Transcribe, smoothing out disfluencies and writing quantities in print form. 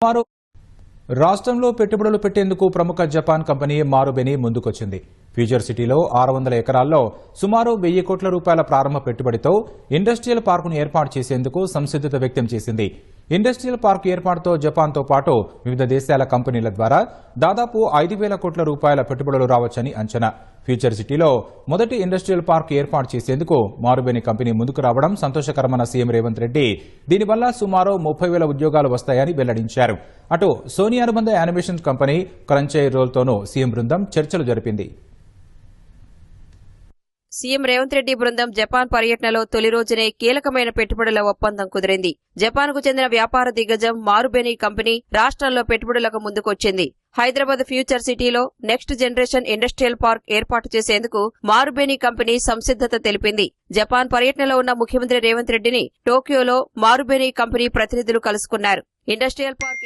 సుమారు రాష్ట్రంలో పెట్టుబడులు పెట్టేందుకు ప్రముఖ జపాన్ కంపెనీ మారుబెని ముందుకొచ్చింది. ఫ్యూచర్ సిటీలో 600 ఎకరాల్లో సుమారు 1000 కోట్ల రూపాయల ప్రారంభ పెట్టుబడితో ఇండస్ట్రియల్ పార్కును ఏర్పాటు చేసేందుకు సంసిద్ధత వ్యక్తం చేసింది. ఇండస్ట్రియల్ పార్కు ఏర్పాటుతో జపాన్తో పాటు వివిధ దేశాల కంపెనీల ద్వారా దాదాపు 5,000 కోట్ల రూపాయల పెట్టుబడులు రావచ్చని అంచనా. ఫ్యూచర్ సిటీలో మొదటి ఇండస్ట్రియల్ పార్కు ఏర్పాటు చేసేందుకు మారుబెని కంపెనీ ముందుకు రావడం సంతోషకరమన్న సీఎం రేవంత్ రెడ్డి దీనివల్ల సుమారు 30,000 ఉద్యోగాలు వస్తాయని వెల్లడించారు. అటు సోనీ అనుబంధ యానిమేషన్ కంపెనీ క్రంచై రోల్తోనూ సీఎం బృందం చర్చలు జరిపింది. సీఎం రేవంత్ రెడ్డి బృందం జపాన్ పర్యటనలో తొలి రోజునే కీలకమైన పెట్టుబడుల ఒప్పందం కుదిరింది. జపాన్కు చెందిన వ్యాపార దిగ్గజం మారుబెని కంపెనీ రాష్ట్రంలో పెట్టుబడులకు ముందుకొచ్చింది. హైదరాబాద్ ఫ్యూచర్ సిటీలో నెక్స్ట్ జనరేషన్ ఇండస్ట్రియల్ పార్క్ ఏర్పాటు చేసేందుకు మారుబెని కంపెనీ సంసిద్ధత తెలిపింది. జపాన్ పర్యటనలో ఉన్న ముఖ్యమంత్రి రేవంత్ రెడ్డిని టోక్యోలో మారుబెని కంపెనీ ప్రతినిధులు కలుసుకున్నారు. Industrial park